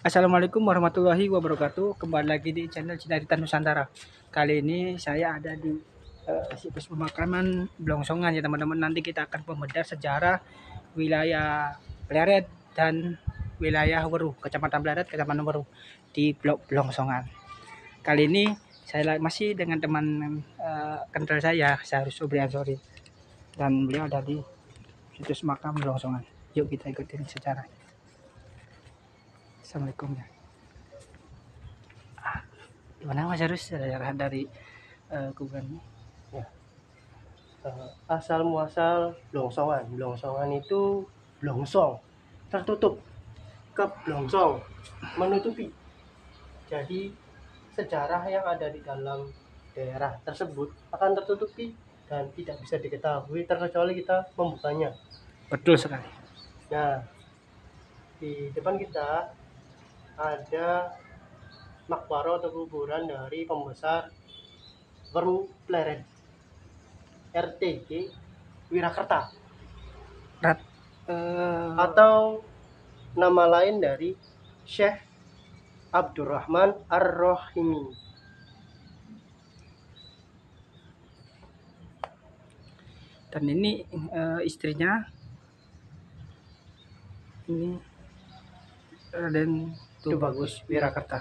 Assalamualaikum warahmatullahi wabarakatuh. Kembali lagi di channel Cinta Nusantara. Kali ini saya ada di situs pemakaman Blongsongan ya teman-teman. Nanti kita akan membedah sejarah wilayah Pleret dan wilayah Weru, Kecamatan Pleret, Kecamatan Weru di Blok Blongsongan. Kali ini saya masih dengan teman kental saya harus Sobriansori, dan beliau ada di situs makam Blongsongan. Yuk kita ikutin sejarah. Assalamualaikum ya. Gimana Mas harus sejarah dari kuburan ini? Ya. Asal muasal Blongsongan. Blongsongan itu blongsong, tertutup, ke blongsong, menutupi. Jadi sejarah yang ada di dalam daerah tersebut akan tertutupi dan tidak bisa diketahui terkecuali kita membukanya. Betul sekali. Nah, di depan kita ada makbaro atau kuburan dari pembesar Weru Pleret RTG Wirakerta atau nama lain dari Syekh Abdurrahman Ar-Rohimi. Dan ini istrinya ini Raden Tubagus Wirakerta.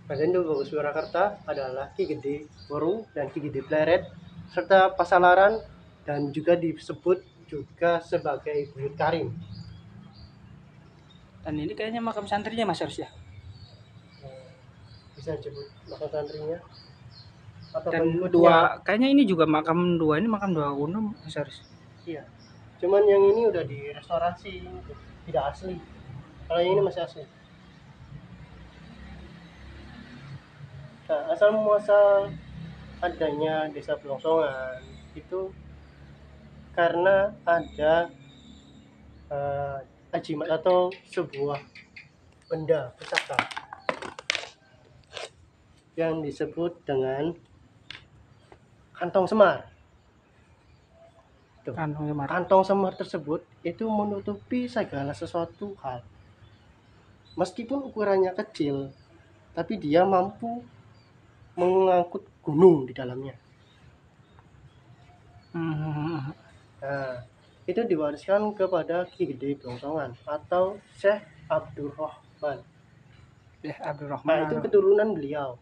Raden Tubagus Wirakerta adalah Ki Gede Weru dan Ki Gede Pleret serta Pasalaran, dan juga disebut juga sebagai Buyut Karim. Dan ini kayaknya makam santrinya Mas Harus ya. Bisa disebut makam santrinya. Atau Dan pengikutnya. dua, kayaknya ini juga makam dua, ini makam dua kuno Mas Harus. Iya. Cuman yang ini udah direstorasi, tidak asli. Kalau yang ini masih asli. Nah, asal muasal adanya desa Blongsongan itu karena ada ajimat atau sebuah benda pusaka yang disebut dengan kantong semar. Kantong semar tersebut itu menutupi segala sesuatu hal. Meskipun ukurannya kecil, tapi dia mampu mengangkut gunung di dalamnya. Nah, itu diwariskan kepada Ki Gede Blongsongan atau Syekh Abdurrahman. Nah, itu keturunan beliau.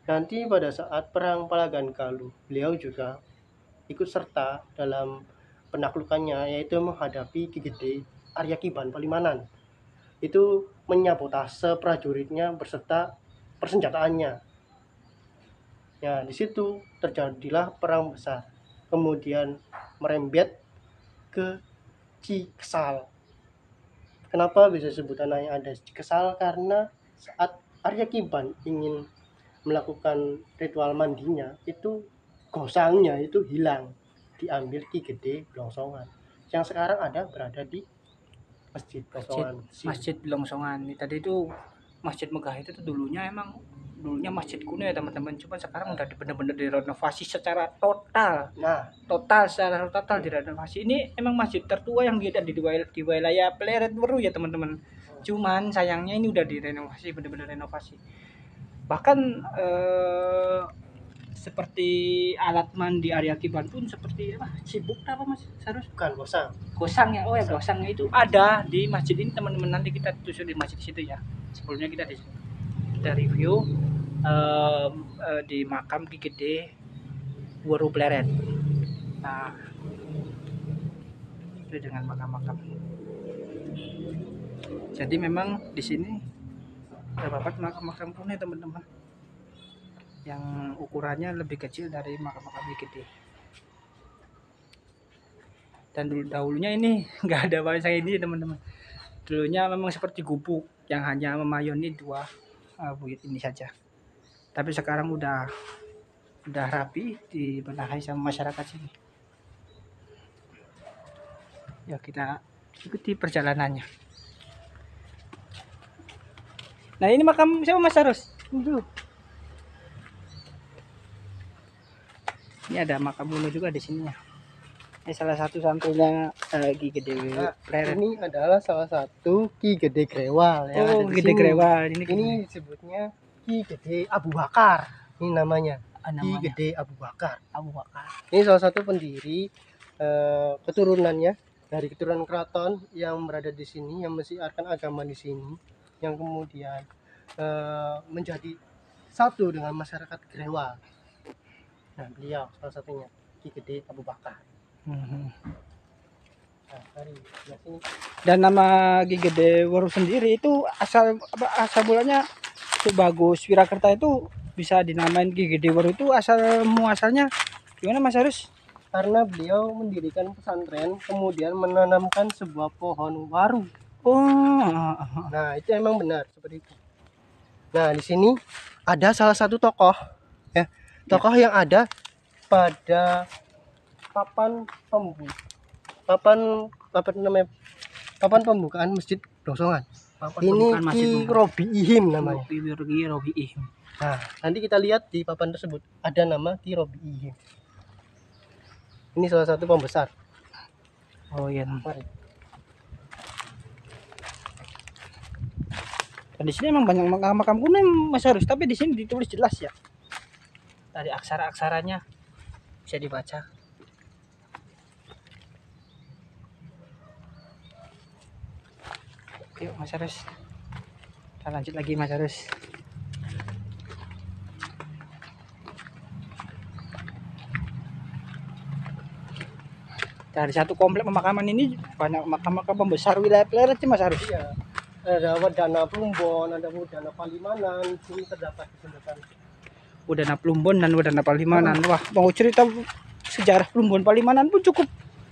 Nanti pada saat perang Palagan Galuh, beliau juga ikut serta dalam penaklukannya, yaitu menghadapi Ki Gede Aryakiban Palimanan. Itu menyabotase prajuritnya beserta persenjataannya. Ya, di situ terjadilah perang besar. Kemudian merembet ke Cikesal. Kenapa bisa sebutan yang ada Cikesal? Karena saat Aryakiban ingin melakukan ritual mandinya, itu gosangnya itu hilang, diambil Ki Gede Blongsongan yang sekarang berada di Masjid Blongsongan. Masjid Blongsongan. Tadi itu Masjid Megah itu tuh dulunya masjid kuno ya teman-teman. Cuma sekarang udah benar-benar direnovasi secara total. Secara total direnovasi. Ini emang masjid tertua yang ada di wilayah Pleret Weru ya teman-teman. Cuman sayangnya ini udah direnovasi, benar-benar renovasi. Bahkan seperti alat mandi Aryakiban pun seperti apa? Cibuk apa Mas? Harus bukan gosang. Gosang ya. Oh ya, gosangnya itu ada di masjid ini teman-teman. Nanti kita tusuk di masjid situ ya. Sebelumnya kita review di makam Ki Gede Weru Pleret. Nah, itu dengan makam-makam. Jadi memang di sini terdapat makam-makam kuno teman-teman, yang ukurannya lebih kecil dari makam-makam Ki Gede. Dan dahulunya ini nggak ada bangsa ini teman-teman. Dulunya memang seperti gubuk yang hanya memayoni dua buyut ini saja. Tapi sekarang udah rapi dibenahi sama masyarakat sini. Ya, kita ikuti perjalanannya. Nah, ini makam siapa Mas Harus? Ini ada makam kuno juga di sini ya. Ini salah satu santrinya Ki Gede Nah, Pleret. ini adalah salah satu Ki Gede Grewal yang ada Oh, di Gede sini. Grewal ini. Ini disebutnya Ki Gede Abu Bakar. Ini namanya. Ki namanya Gede Abu Bakar. Abu Bakar. Ini salah satu pendiri keturunannya dari keturunan keraton yang berada di sini, yang mensiarkan agama di sini, yang kemudian menjadi satu dengan masyarakat Grewal. Nah, beliau salah satunya Ki Gede Abu Bakar. Nah, mari sebelah sini. Dan nama Ki Gede Waru sendiri itu asal mulanya itu Bagus Wirakerta itu bisa dinamain Ki Gede Waru itu asal muasalnya gimana Mas Harus? Karena beliau mendirikan pesantren, kemudian menanamkan sebuah pohon waru. Oh. Nah, itu emang benar seperti itu. Nah, di sini ada salah satu tokoh, ya, tokoh yang ada pada papan pembukaan Masjid Blongsongan. Ini Ki Robi Ihim namanya. Ki Robi Ihim. Nah, nanti kita lihat di papan tersebut ada nama Ki Robi Ihim. Ini salah satu pembesar. Oh iya. Mari. Dan di sini emang banyak makam kuno Mas Harus, tapi di sini ditulis jelas ya. Dari aksara-aksaranya bisa dibaca. Yuk Mas Harus. Kita lanjut lagi Mas Harus. Dari satu komplek pemakaman ini banyak makam-makam pembesar wilayah Pleret sih Mas Harus. Iya. Ada Wadana Plumbon, ada Wadana Palimanan, sini terdapat disebutkan. Wadana Plumbon dan Wadana Palimanan. Wah, mau cerita sejarah Plumbon Palimanan pun cukup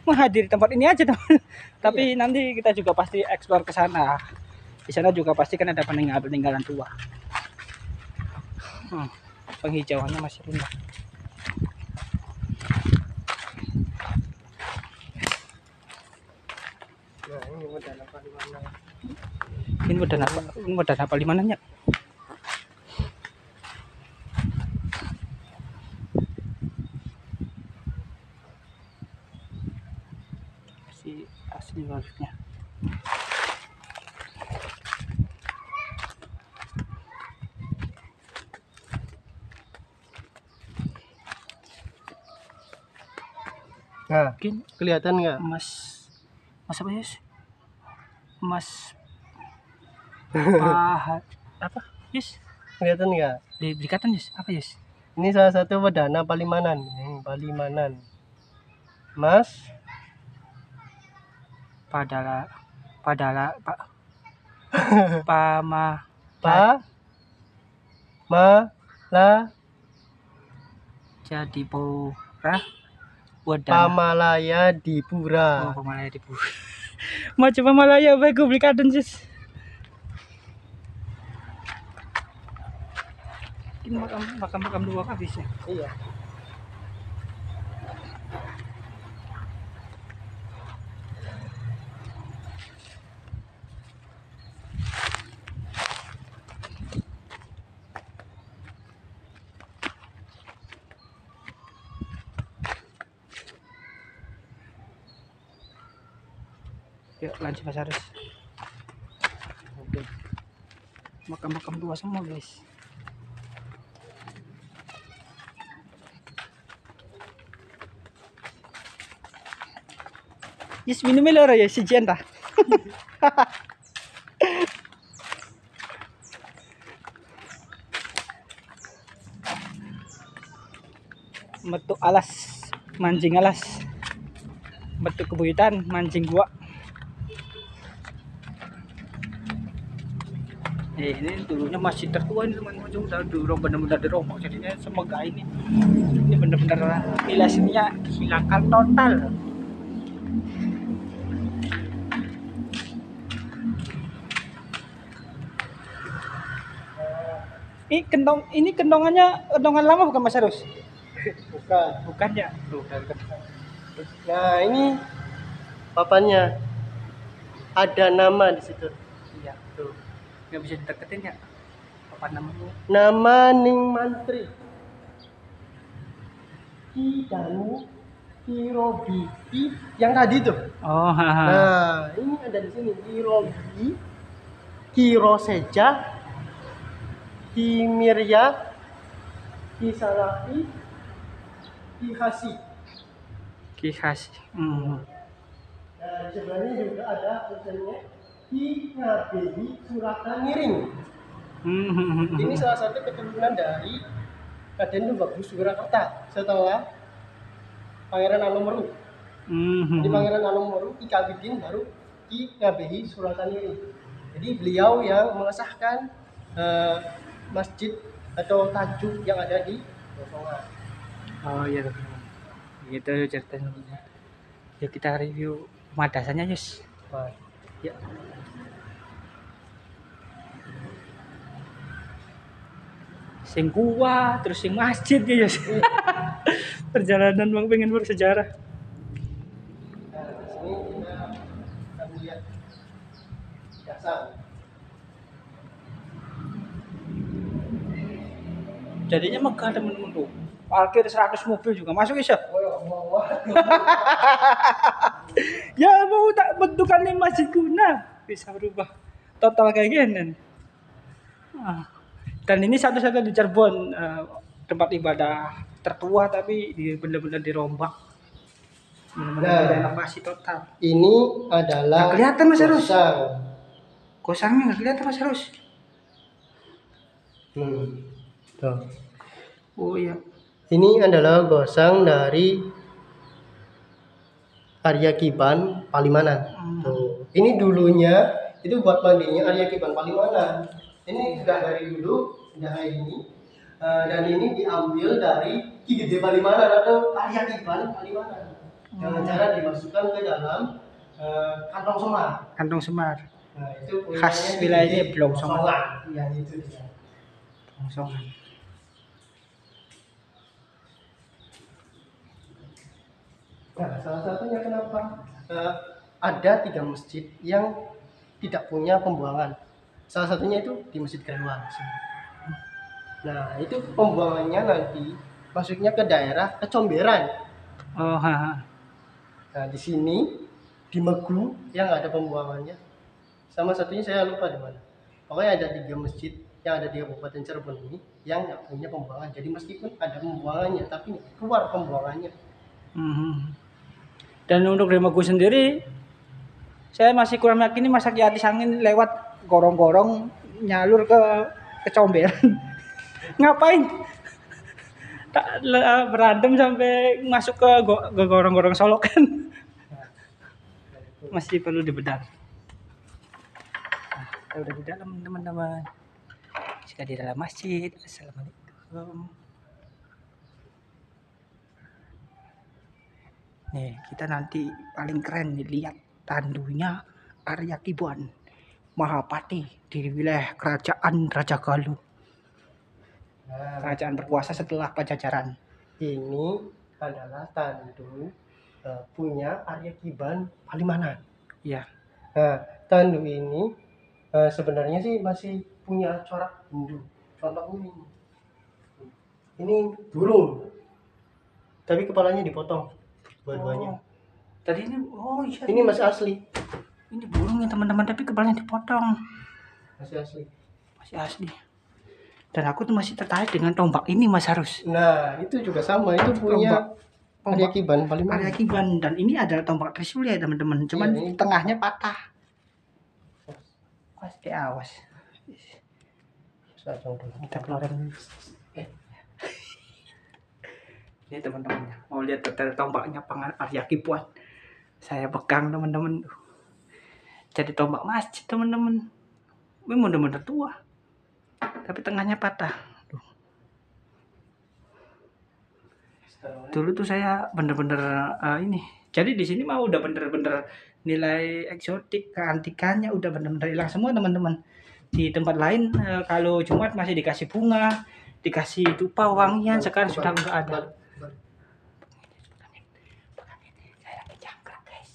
menghadiri tempat ini aja teman. Tapi nanti kita juga pasti eksplor ke sana. Di sana juga pasti kan ada peninggalan tua. Penghijauannya masih rendah. Nah, ini Wadana Palimanan. Ini Wadana Palimanan ya. Asli baliknya. Nah, kelihatan nggak? Mas apa ya? Mas apa? Yes. Kelihatan nggak? Diberikan yes. Apa yes? Ini salah satu Wadana Palimanan. Palimanan. Mas Padala Pak Pama Pa Ma La jadi pura Wadana Pamalaya Dipura. Oh, Pamalaya Dipura. Macam Pamalaya baik gue belikan sis. Ini makam dua habis ya. Iya. Yuk lanjut Mas Harus. Oke. Makam dua semua guys. Yes, minum loro ya si Jenta. Metu alas, mancing alas. Metu kebuyutan, mancing gua. Ini dulunya masih tertua ini teman-teman, udah dulu benar-benar dirombak jadinya semoga ini benar-benar nilai seninya hilangkan total. Ini kendongan lama bukan Mas Harus? Bukan ya. Nah, ini papannya ada nama di situ. Iya, tuh. Nggak bisa dideketin ya. Apa namanya? Nama Ning Mantri Ki Danu Kirobi yang tadi tuh. Oh, haha. Nah, ini ada di sini Kirobi, Kiroseja, Kimirya, Kisalafi, Kihasi. Ki khas. Hmm. Nah, sebenarnya juga ada tulisannya Ki Ngabehi Suratan Miring. Ini salah satu keturunan dari Raden Tubagus Surakarta setelah Pangeran Anomerluk. Jadi Pangeran Anomerluk Ki Kabidin baru Ki Ngabehi Suratan Miring. Jadi beliau yang mengesahkan masjid atau tajuk yang ada di Bosongan. Oh iya, gitu ceritanya. Yuk kita review pemadasannya, Yus. Wah, Ya. Sing kuah, terus sing masjid ya, Yus. Perjalanan Bang pengen bersejarah. nah, di sini kita akan lihat dasar. Jadinya megah temen-temen tuh. Parkir 100 mobil juga masuk ya. Oh ya, wah. Ya mau tak bentukannya masjid guna bisa berubah total kayak gini. Ah. Dan ini satu-satu di Cirebon tempat ibadah tertua tapi benar-benar dirombak. Benar-benar renovasi total. Ini adalah Nggak kelihatan, Mas Arus. gosang. Gosangnya nggak kelihatan, Mas Arus. Tuh. Oh iya. Ini adalah gosang dari Arya Kiban Palimanan. Tuh. Ini dulunya itu buat mandinya Arya Kiban Palimanan. Ini sudah dari dulu, sudah kayak ini. Dan ini diambil dari Ki Gede Palimanan atau Arya Kiban Palimanan. Dengan cara dimasukkan ke dalam kantong semar. Kantong semar. Nah, itu Khas wilayahnya Blongsongan. Yang itu dia. Blongsongan. Nah, salah satunya kenapa ada 3 masjid yang tidak punya pembuangan. Salah satunya itu di Masjid Grewal. Nah, itu pembuangannya nanti masuknya ke daerah Kecomberan. Oh, haha. Nah, di sini di Megu yang nggak ada pembuangannya. Sama satunya saya lupa di mana. Pokoknya ada 3 masjid yang ada di Kabupaten Cirebon ini yang nggak punya pembuangan. Jadi meskipun ada pembuangannya, tapi nggak keluar pembuangannya. Dan untuk di Magu sendiri, saya masih kurang yakin ini masa Ki Atis Angin lewat gorong-gorong nyalur ke Comberan. Ngapain? Tak berantem sampai masuk ke gorong-gorong Solokan. Masih perlu dibedah. Nah, kita udah di dalam teman-teman. Jika di dalam masjid. Assalamualaikum. Nih, kita nanti paling keren nih lihat tandunya Arya Kiban Mahapati di wilayah kerajaan Raja Galuh. Nah, Kerajaan berkuasa setelah Pajajaran. ini adalah tandu punya Arya Kiban Palimanan. Iya. Nah, tandu ini sebenarnya sih masih punya corak Hindu. Contohnya ini. Ini burung. Tapi kepalanya dipotong dua-duanya. Tadi ini iya. Ini masih asli. Ini burung ya teman-teman tapi kepalanya dipotong. Masih asli. Masih asli. Dan aku tuh masih tertarik dengan tombak ini Mas Harus. Nah, itu juga sama. Itu punya Arya Kiban Palimanan. Arya Kiban dan ini adalah tombak Trisula ya teman-teman. Cuman Iya, ini tengahnya patah. Awas. Kita keluarin. Ini teman-teman mau lihat detail tombaknya Arya Kiban. Saya pegang teman-teman. Jadi tombak masjid teman-teman. Ini bener-bener tua. Tapi tengahnya patah. Dulu tuh saya bener-bener ini. Jadi di sini mah udah bener-bener nilai eksotik keantikannya udah bener-bener hilang semua teman-teman. Di tempat lain kalau Jumat masih dikasih bunga, dikasih dupa wangian, sekarang sudah enggak ada. Saya lagi jangkrak guys.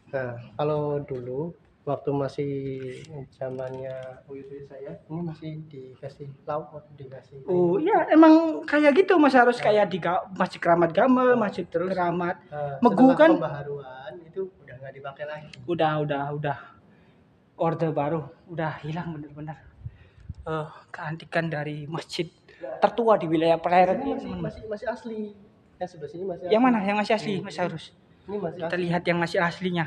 Nah, kalau dulu waktu masih zamannya uyut saya ini masih dikasih lauk, dikasih Oh iya, emang kayak gitu Mas, harus kayak di Masjid Keramat Gamel, Masjid terus Keramat Megu setelah kan pembaharuan itu udah nggak dipakai lagi. udah orde baru, udah hilang bener-bener keantikan dari masjid tertua di wilayah Pleret Ini ini teman-teman. masih asli. Yang sebelah sini masih Yang asli. mana? Yang masih asli, Mas harus. Ini masih Kita asli. lihat yang masih aslinya.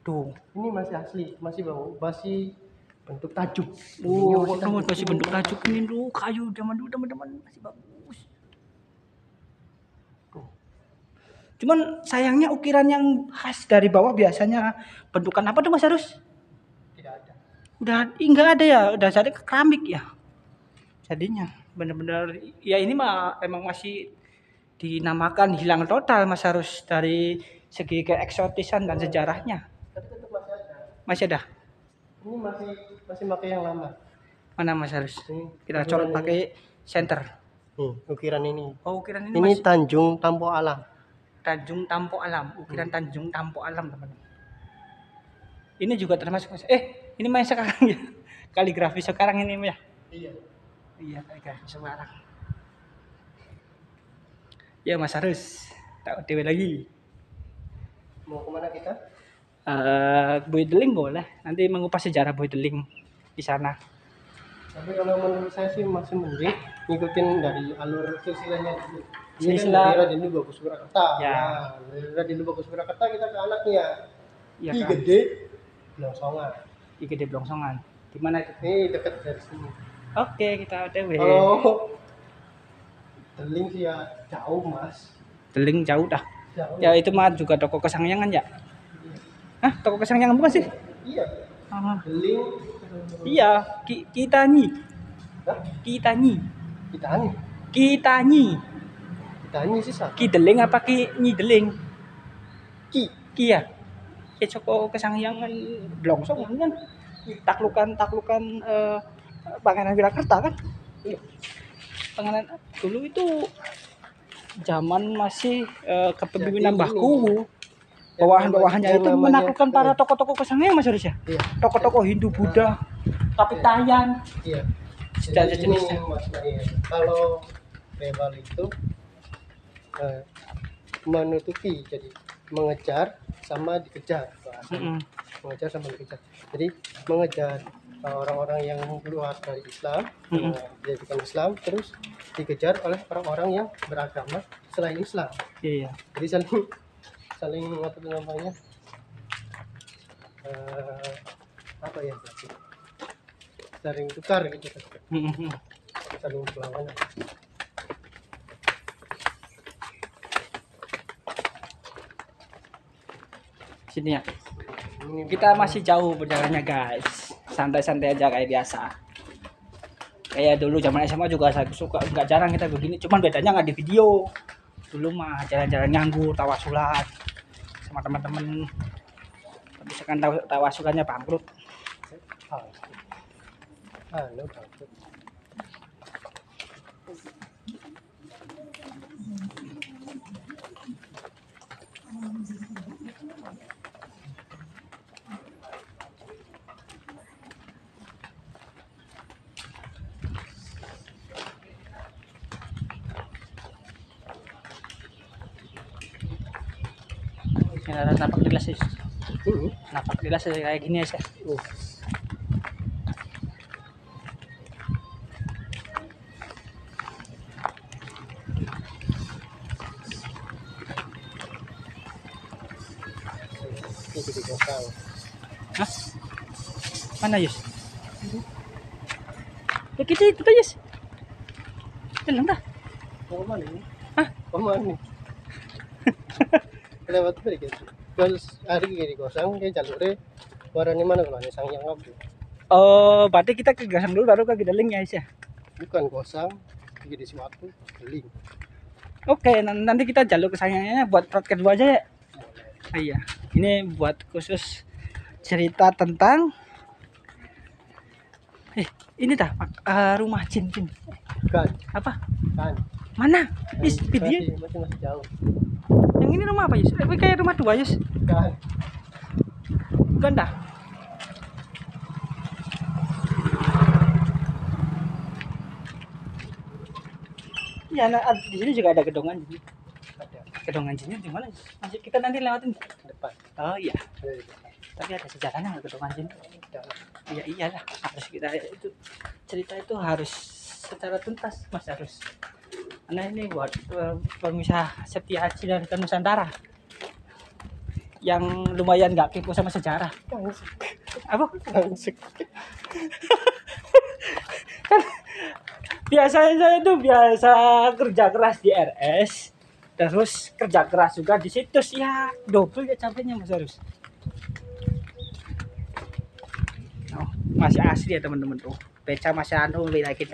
Tuh. Ini masih asli, masih bau, masih bentuk tajuk. Oh, masih bentuk tajuk ini tuh kayu zaman dulu teman-teman, masih bagus. Tuh. Cuman sayangnya ukiran yang khas dari bawah biasanya bentukan apa tuh Mas harus? Tidak ada. Udah enggak ada ya, udah jadi keramik ya. Jadinya benar-benar ya ini mah emang masih dinamakan hilang total Mas harus dari segi keeksotisan dan sejarahnya. Tapi tetap masih ada. Masih ada. Ini masih pakai yang lama. Mana Mas harus? Ini Kita colok pakai center. Ukiran ini. Oh, ukiran ini Ini masih Tanjung Tampo Alam. Tanjung Tampo Alam, ukiran Tanjung Tampo Alam teman-teman. Ini juga termasuk ini main sekarang ya. Kaligrafi sekarang ini ya. Iya. Iya, kaligrafi sekarang. Ya Mas Harus, tak OTW lagi. Mau kemana kita? Boydeling boleh. Nanti mengupas sejarah Boydeling di sana. Tapi kalau menurut saya sih masih mending ngikutin dari alur silsilahnya dulu. Ini Silsilah. kan dari Raden Bagus Surakarta. Ya. Nah, dari Raden Bagus Surakarta kita ke anaknya. Iya Ki kan. Gede Blongsongan. Ki Gede Blongsongan. Di mana itu? Ini dekat dari sini. Oke, kita OTW. Kalau Deling sih ya jauh mas. Deling jauh dah. Jauh. Ya itu mah juga toko kesangyangan ya. Hah, toko kesangyangan bukan sih? Iya. Ah, Deling. iya, kita nyi. Hah? Kita nyi. Kita nih. Kita nyi. Kita nih sih siapa? Ki Deling apa Ki Nyi Deling? Ki. Ki ya. Ki toko kesangyangan Blongsongan kan. Taklukan Pangeran Wirakarta kan? Iya. Pangeran dulu itu zaman masih kepemimpinan Jadi Mbah ini, Kuwu. Bawahan-bawahannya yang itu namanya- menaklukkan para tokoh-tokoh kesangyangan Mas Haris ya. Iya. Tokoh-tokoh Hindu Buddha, Kapitayan, Iya. segala Jadi ini jenisnya. Mas Nail. Kalau rival itu menutupi, jadi mengejar sama dikejar bahasanya. Mengejar sama dikejar. Jadi mengejar orang-orang yang keluar dari Islam, dijadikan Islam, terus dikejar oleh orang-orang yang beragama selain Islam. Iya. Jadi saling apa tuh namanya? Apa ya? Saling tukar gitu kan. Saling berlawanan. Sini ya. Ini Kita masih jauh berjalannya guys. Santai-santai aja kayak biasa. Kayak dulu zaman SMA juga saya suka, nggak jarang kita begini. Cuman bedanya nggak di video. Dulu mah jalan-jalan nganggur, tawasulan sama teman-teman. Tapi sekarang tawasulannya bangkrut. Halo, bangkrut. Ini ada napak jelas sih. Napak jelas kayak gini aja. Ini di kosong. Hah? Mana Yus? Ya kita itu tuh Yus. Jalan dah. Mau kemana ini? Hah? Kemana nih? Lewat beri gitu. Terus hari ini kosong, kayak jalurnya warnanya mana kalau ini sang yang apa? Oh, berarti kita ke Gasang dulu baru ke Gedeling ya Yus ya. Bukan kosong, di suatu Deling. Oke, nanti kita jalur kesayangannya buat part kedua aja ya. Iya, ini buat khusus cerita tentang ini dah rumah jin. Kan, Apa? kan. Mana? Is, video. Masih jauh. Yang ini rumah apa Yus? Kayak rumah dua Yus. Kan. ganda. Ya, nah, di sini juga ada gedung anjing. Gedung anjingnya di mana? Masih kita nanti lewatin Depan. oh iya, Ada di depan. tapi ada sejarahnya nggak gedung anjing? Iya iyalah, harus kita itu cerita itu harus secara tuntas mas, harus karena ini buat pemisah Setiaji dan Nusantara yang lumayan nggak kepo sama sejarah. Apa? Biasanya saya tuh biasa kerja keras di RS, terus kerja keras juga di situs, ya double ya capeknya mas harus. Oh, masih asli ya teman-teman tuh, beca masih anu beda gitu.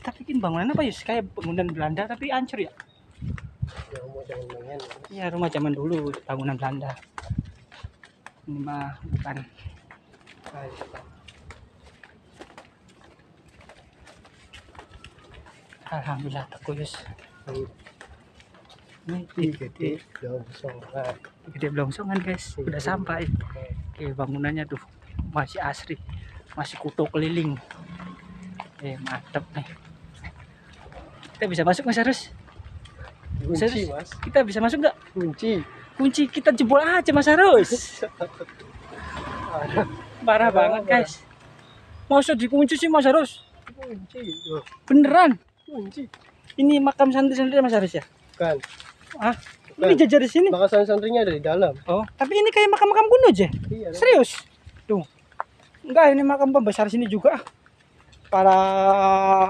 Kita bikin bangunan apa Yus? Kayak bangunan Belanda tapi hancur ya? Ya mau jangan main. Ya rumah zaman dulu, bangunan Belanda. Ini mah bukan. Alhamdulillah teguh Yus. Ini Gede Blongsongan. Gede Blongsongan guys, udah sampai. Oke, bangunannya tuh masih asri, masih kuto keliling. Mantep nih. Kita bisa masuk mas Harus? Kunci mas. Kita bisa masuk nggak? Kunci. Kunci kita jebol aja mas Harus. Parah banget guys. Masa dikunci sih mas Harus? Kunci. Beneran? Kunci. Ini makam santri-santri mas Harus ya? Bukan. Ah, ini jajar di sini. Makasan santrinya ada di dalam. Oh, tapi ini kayak makam-makam kuno aja. Iya. Serius? Tuh. Enggak, ini makam pembesar sini juga. Para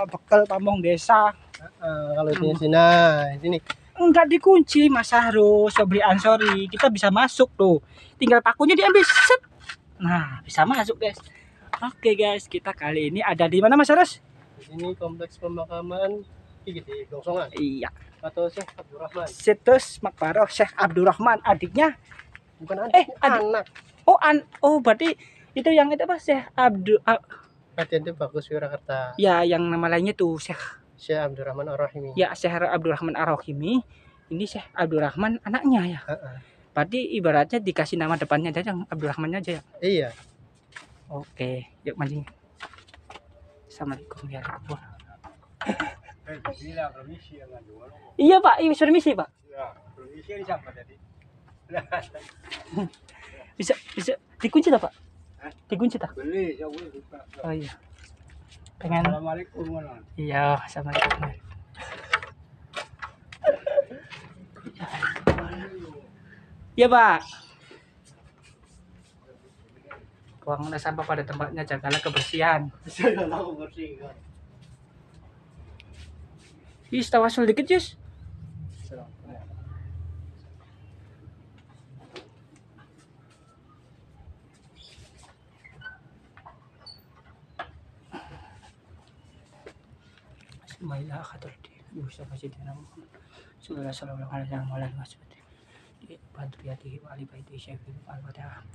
bekal pamong desa. Kalau di sini. Enggak dikunci Mas Harus, Sobri Ansori. Kita bisa masuk tuh. Tinggal pakunya diambil set. Nah, bisa masuk guys. Oke guys, kita kali ini ada di mana Mas Harus? Di sini kompleks pemakaman Gede Blongsongan Iya. atau Syekh Abdurrahman. Situs Makbaroh Syekh Abdurrahman, adiknya. Bukan adik, anak. Oh, berarti itu yang itu apa Syekh Latihan itu bagus Wirakarta. Ya, yang nama lainnya tuh Syekh Abdurrahman Ar-Rahimi. Ya, Syekh Abdurrahman Ar-Rahimi. Ini Syekh Abdurrahman anaknya ya. Berarti ibaratnya dikasih nama depannya aja yang Abdurrahman aja ya. Iya. Oke, yuk mancing. Assalamualaikum ya Rabbul. Iya Pak, iya permisi Pak. Bisa dikunci tak Pak? Dikunci tak? Oh iya. Pengen. Assalamualaikum. Iya, assalamualaikum. Iya Pak. Buanglah sampah pada tempatnya, jagalah kebersihan. Ih, tawasul dikit Yus. Bismillah khatirti. Bisa Sayyidina Muhammad. Sallallahu alaihi wasallam. Di Badriyati wa ali baiti Syekh Al-Fatihah.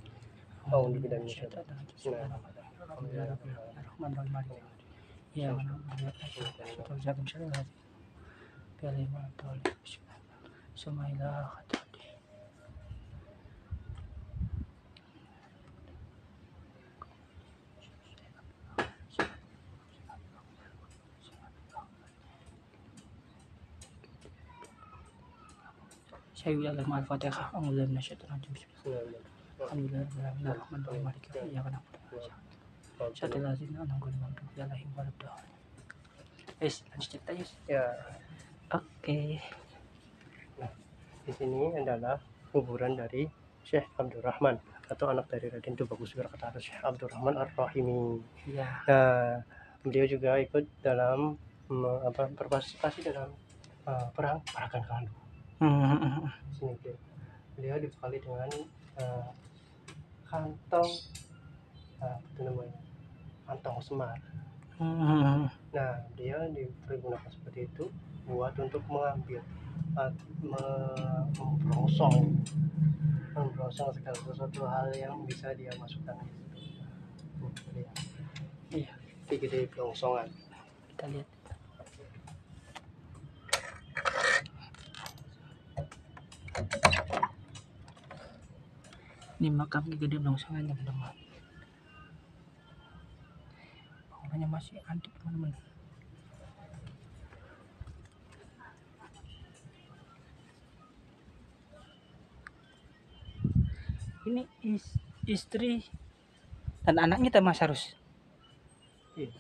Saya udah Al-Fatihah. Alhamdulillah minasyaitonir rajim. Lanjut cerita Ya. Oke. Nah, di sini adalah kuburan dari Syekh Abdurrahman atau anak dari Raden Tubagus Wirakarta Syekh Abdurrahman Ar-Rahimi. Iya. Nah, beliau juga ikut dalam berpartisipasi dalam perang Parakan Kalu. Sini beliau dibekali dengan kantong kantong semar. Nah, dia dipergunakan seperti itu buat untuk mengambil membrosong segala sesuatu hal yang bisa dia masukkan. Iya. Gede Blongsongan. Kita lihat. Ini makam Ki Gede Blongsongan teman-teman. Bangunannya masih antik teman-teman. Ini istri dan anaknya tuh Mas Harus. Iya.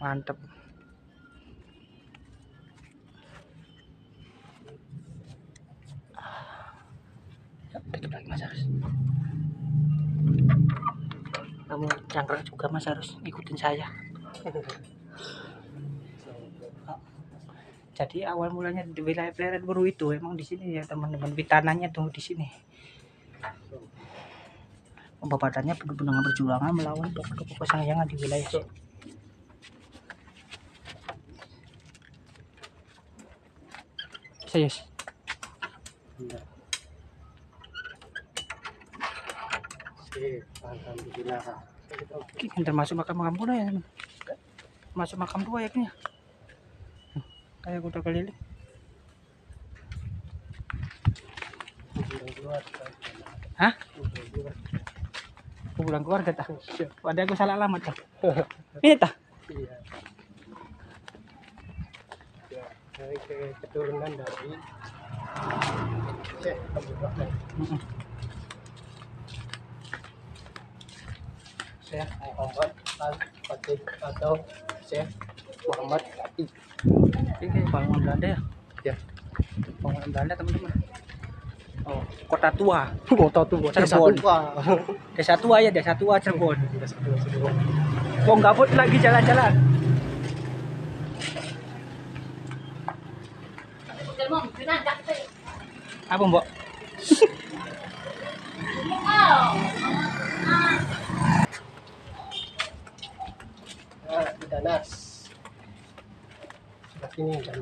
Mantep. Dikit lagi Mas Harus. Kamu cangkruk juga Mas Harus, ikutin saya. Jadi awal mulanya di wilayah Pleret Baru itu emang di sini ya teman-teman, tanahnya tuh di sini. Pembabatannya penuh perjuangan melawan toko-toko persangyangan di wilayah sini. Serius. Iya. Sip, alhamdulillah. Ini termasuk makam kuda ya teman. Masuk makam tua ya kan ya. Kayak kuda keliling. Hah? Pulang keluarga tah. Wadah aku salah alamat tah. Ini tah. Iya. Ya, dari keturunan dari Syekh Abdul Rahman. Syekh Muhammad Al-Khatib atau Syekh Muhammad Khatib. Ini kayak bangunan Belanda ya. Ya. Bangunan Belanda teman-teman. Oh, kota tua. Kota tua. Cirebon. Desa tua. Desa tua Cirebon. Desa tua Cirebon. Mau gabut lagi jalan-jalan. Apa mbok? Nah, di Danas. Sebelah sini kan.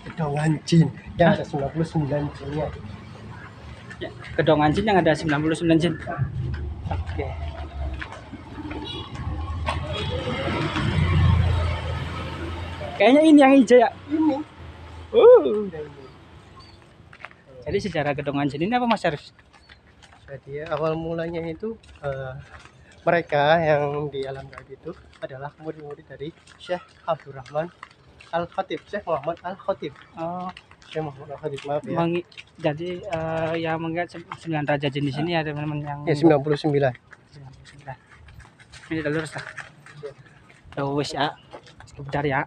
Gedongan Jin yang ada 99 jinnya. Ya, Kedongan Jin yang ada 99 jin. Oke. Kayaknya ini yang hijau ya. Ini. Jadi sejarah Kedongan Jin ini apa Mas Arif? Jadi awal mulanya itu mereka yang di alam gaib itu adalah murid-murid dari Syekh Abdul Rahman Al-Khatib, Syekh Muhammad Al-Khatib. Oh, Syekh Muhammad Al-Khatib, maaf ya. jadi yang mengingat 9 raja jin di sini ya teman-teman yang Ya 99. 99. Ini udah lurus lah. Oh, wis ya. Sebentar ya.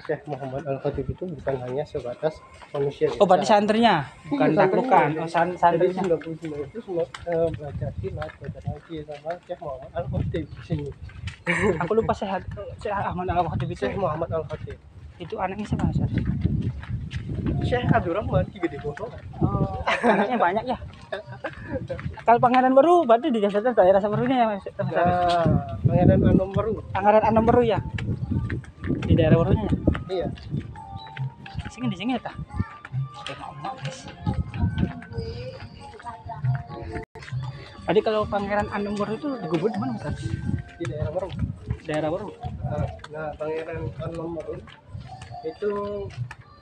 Syekh Muhammad Al-Khatib itu bukan hanya sebatas manusia biasa. Oh, berarti santrinya, bukan Iya, taklukan. santrinya. Oh, Jadi santrinya. 99 itu semua belajar silat, belajar ngaji sama Syekh Muhammad Al-Khatib di sini. Aku lupa Syekh Ahmad Al-Khatib itu. Syekh Muhammad Al-Khatib. Itu anaknya siapa Mas Arif? Syekh Abdul Rahman Ki Gede Blongsongan. Oh, anaknya banyak ya. Kalau Pangeran Baru berarti di daerah Semerunya ya Mas Arif? Nah, Pangeran Anom Baru. Pangeran Anom Baru ya. Di daerah Barunya ya. Iya. Di sini ya tah. Tadi kalau Pangeran Anom Baru itu digubur di mana Mas Arif? Di daerah Baru. Daerah Baru. Nah, Pangeran Anom Baru itu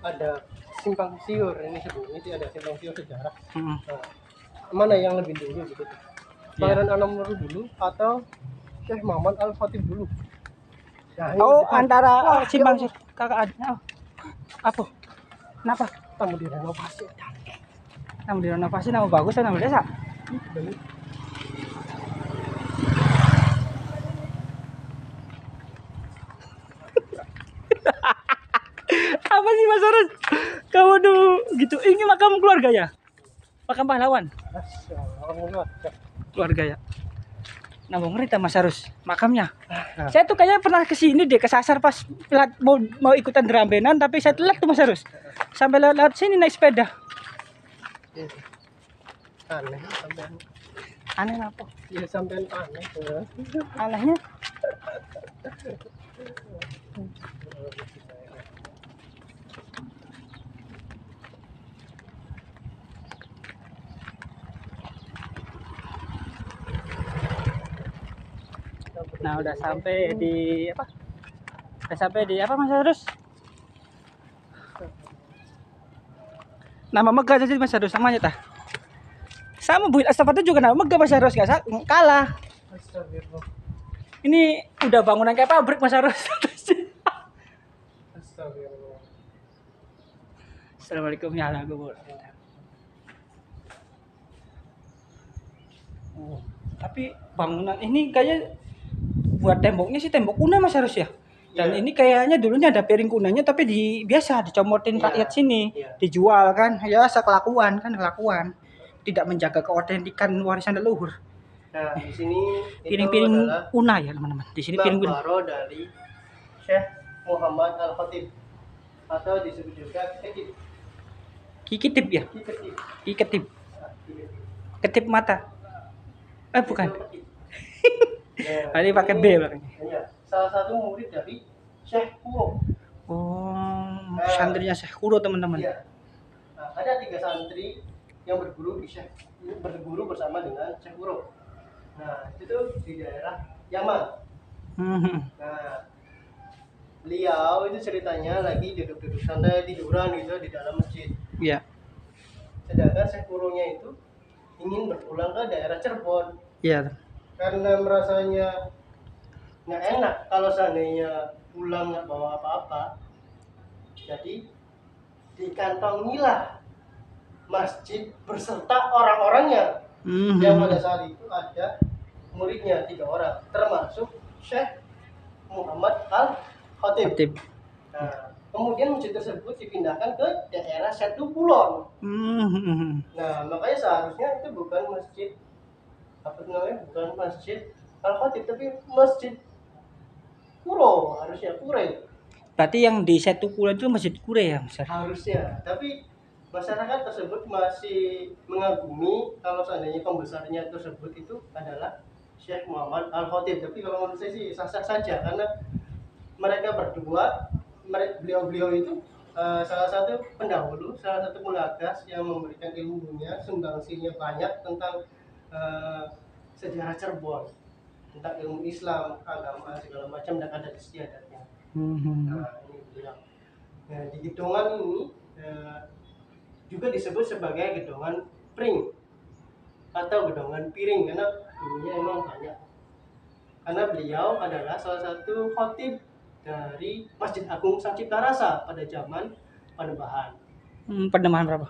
ada simpang siur ini sebelumnya sih ada simpang siur sejarah. Hmm. Nah, mana yang lebih dulu gitu? Pangeran Anom Baru dulu atau Syekh Muhammad Al-Khatib dulu? Nah, ini Oh, depan. antara simpang siur kakak adiknya. Oh. Apa? Kenapa? Tamu direnovasi. Nama direnovasi, nama bagus nama desa. Apa sih Mas Arus? Kamu dulu gitu. Ini makam keluarga ya? Makam pahlawan. Keluarga ya. Nah, mau ngerti Mas Arus makamnya. Saya tuh kayaknya pernah kesini deh, kesasar pas mau ikutan drambenan, tapi saya telat tuh Mas Arus. Sampai lewat sini naik sepeda. Aneh sampean. Aneh apa? Ya sampean aneh. Anehnya Nah, udah sampai di apa? Udah sampai di apa Mas Harus? Nama megah aja Mas Harus namanya tah. Sama Bu Astafata juga nama megah Mas Harus gak kalah. Astagfirullah. Ini udah bangunan kayak pabrik Mas Harus. Astagfirullah. Assalamualaikum ya Allah. Oh, tapi bangunan ini kayaknya buat temboknya sih tembok kuno Mas Harus ya. Dan Iya. ini kayaknya dulunya ada piring kunanya tapi biasa dicomotin Iya. rakyat sini, Iya. dijual kan. Ya sekelakuan kan kelakuan. Tidak menjaga keautentikan warisan leluhur. Nah, di sini itu Piring-piring adalah kuna ya teman-teman. Di sini piring kuna. Maqbaro dari Syekh Muhammad Al-Khatib atau disebut juga Ketib. Kikitip ya? Ketib. Kikitip. Nah, Ketib. Ketip mata. Bukan. Itu Ketib. Nah, Tadi pakai B belakangnya. Iya, salah satu murid dari Syekh Kuro. Oh, santrinya Syekh Kuro teman-teman. Iya. Nah, ada 3 santri yang berguru bersama dengan Syekh Kuro. Nah, itu di daerah Yaman. Nah, beliau itu ceritanya lagi duduk-duduk santai tiduran gitu di dalam masjid. Iya. Sedangkan Syekh Kuronya itu ingin berpulang ke daerah Cirebon Iya. karena merasanya nggak enak kalau seandainya pulang nggak bawa apa-apa. Jadi dikantongilah masjid berserta orang-orangnya. Yang pada saat itu ada muridnya 3 orang, termasuk Syekh Muhammad Al-Khatib. Khatib. Nah, kemudian masjid tersebut dipindahkan ke daerah Setu Kulon. Nah, makanya seharusnya itu bukan masjid bukan masjid Al-Khatib, tapi masjid Kuro, harusnya Kure. Berarti yang di Setu Kulon itu masjid Kure ya, Mas? Harusnya, tapi masyarakat tersebut masih mengagumi kalau seandainya pembesarnya tersebut itu adalah Syekh Muhammad Al-Khatib. Tapi kalau menurut saya sih sah-sah saja karena mereka berdua, beliau itu salah satu pendahulu, salah satu penggagas yang memberikan ilmunya, sumbangsinya banyak tentang sejarah Cirebon, tentang ilmu Islam, agama segala macam dan adat istiadatnya. Nah, ini beliau. Nah, di gedongan ini juga disebut sebagai gedongan pring atau gedongan piring karena dulunya emang banyak. Karena beliau adalah salah satu khatib dari Masjid Agung Sang Cipta Rasa pada zaman Panembahan. Panembahan berapa?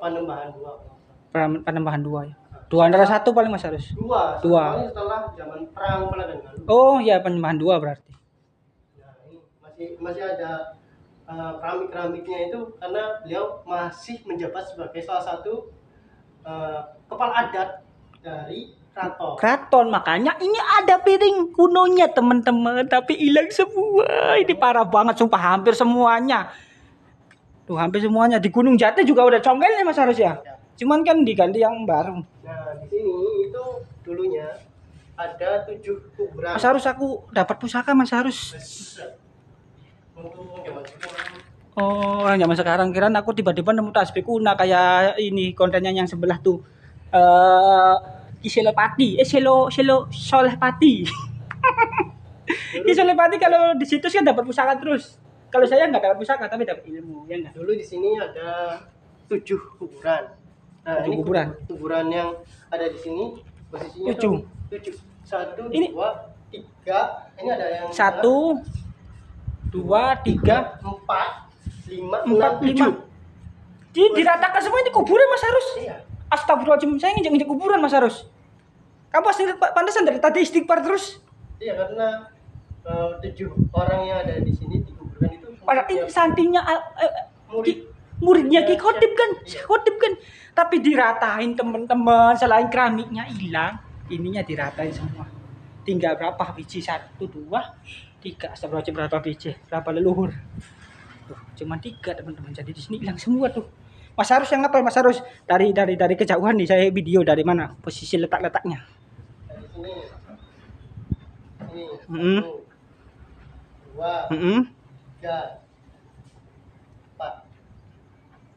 Panembahan 2. Panembahan 2 ya. 2 antara 1 paling Mas Harus. 2. Dua. Setelah zaman perang Pelagan Galuh. Oh ya, Panembahan 2 berarti. Nah, ini masih ada keramik-keramiknya itu karena beliau masih menjabat sebagai salah satu kepala adat dari Keraton. Makanya ini ada piring kunonya teman-teman, tapi hilang semua. Ini parah banget sumpah, hampir semuanya. Tuh hampir semuanya di Gunung Jati juga udah congkelnya Mas Harus ya. Cuman kan diganti yang baru. Nah, di sini itu dulunya ada 7 kuburan. Mas Harus, aku dapat pusaka Mas Harus. Oh, orang zaman sekarang kirain aku tiba-tiba nemu tasbih kuna kayak ini kontennya yang sebelah tuh. Kiselepati, Solehpati. Kiselepati kalau di situs kan dapat pusaka terus. Kalau saya nggak dapat pusaka tapi dapat ilmu, ya enggak? Dulu di sini ada 7 kuburan. Nah, 7 ini kuburan yang ada di sini posisinya 7. 1, Ini 2, 3. Ini ada yang 1, 2, 3, 4, 5, 4, 5. Diratakan semua ini kuburan Mas Harus. Iya. Astagfirullahaladzim, saya nginjek kuburan Mas Harus. Kamu pasti pantesan dari tadi istighfar terus. Iya, karena 7 orang yang ada di sini di kuburan itu Ini santinya muridnya Ki Khatib kan, Khatib kan. Tapi diratain teman-teman, selain keramiknya hilang, ininya diratain semua. Tinggal berapa biji? 1, 2, 3. Astagfirullahaladzim, berapa biji? Berapa leluhur? Tuh, cuma 3 teman-teman. Jadi di sini hilang semua tuh. Mas Harus yang apa Mas Harus? Dari kejauhan nih saya video dari mana? Posisi letaknya. Dari sini. Ini. 1, 2, 3, 4.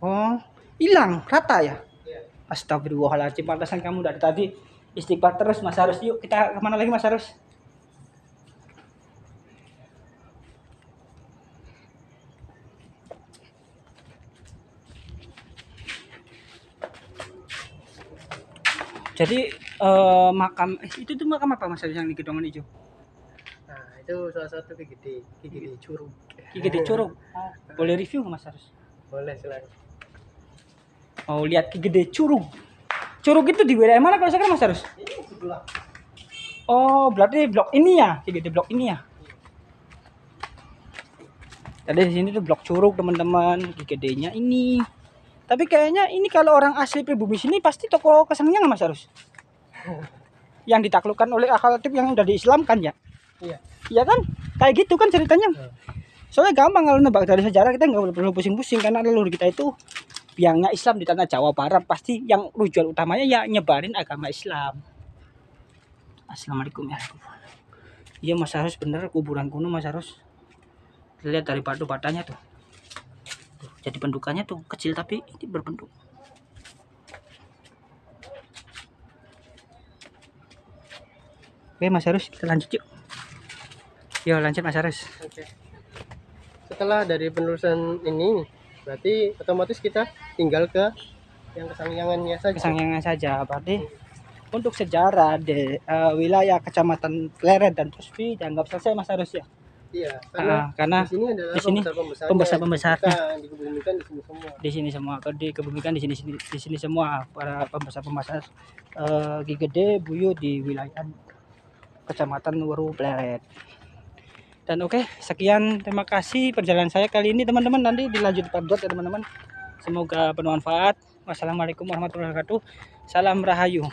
Oh, hilang rata ya? Iya. Astagfirullahaladzim, pantasan kamu dari tadi istighfar terus Mas Harus. Yuk kita kemana lagi Mas Harus? Jadi makam itu tuh makam apa Mas Haris yang di Gedongan Hijau? Nah, itu salah satu Ki Gede Curug. Ki Gede Curug. Oh, boleh review nggak Mas Haris? Boleh silakan. Mau lihat Ki Gede Curug. Curug itu di wilayah mana kalau sekarang Mas Haris? Ini sebelah. Oh, berarti blok ini ya, Ki Gede blok ini ya. Tadi di sini tuh blok Curug teman-teman, Ki Gedenya ini. Tapi kayaknya ini kalau orang asli pribumi sini pasti toko kesangnya nggak Mas Haris? Yang ditaklukkan oleh Akhatib yang udah diislamkan ya? Iya. Iya kan? Kayak gitu kan ceritanya. Nah. Soalnya gampang kalau nebak dari sejarah, kita nggak perlu pusing-pusing karena leluhur kita itu biangnya Islam di tanah Jawa Barat, pasti yang tujuan utamanya ya nyebarin agama Islam. Assalamualaikum ya. Iya Mas Haris, bener kuburan kuno Mas Haris. Lihat dari batu batanya tuh. Jadi bentukannya tuh kecil tapi ini berbentuk. Oke Mas Haris, kita lanjut yuk. Yo lanjut Mas Haris. Oke. Setelah dari penelusuran ini, berarti otomatis kita tinggal ke yang kesangyangannya saja. Kesangyangan saja. Berarti untuk sejarah di wilayah Kecamatan Pleret dan Tuspi dianggap selesai Mas Haris ya. Iya, Karena di sini adalah di sini pembesar-pembesarnya. dikebumikan di sini semua. Di sini semua, dikebumikan di sini semua para pembesar-pembesar Ki Gede Buyut di wilayah Kecamatan Weru Pleret. Dan oke, sekian, terima kasih perjalanan saya kali ini teman-teman. Nanti dilanjut part 2 ya teman-teman. Semoga bermanfaat. Wassalamualaikum warahmatullahi wabarakatuh. Salam Rahayu.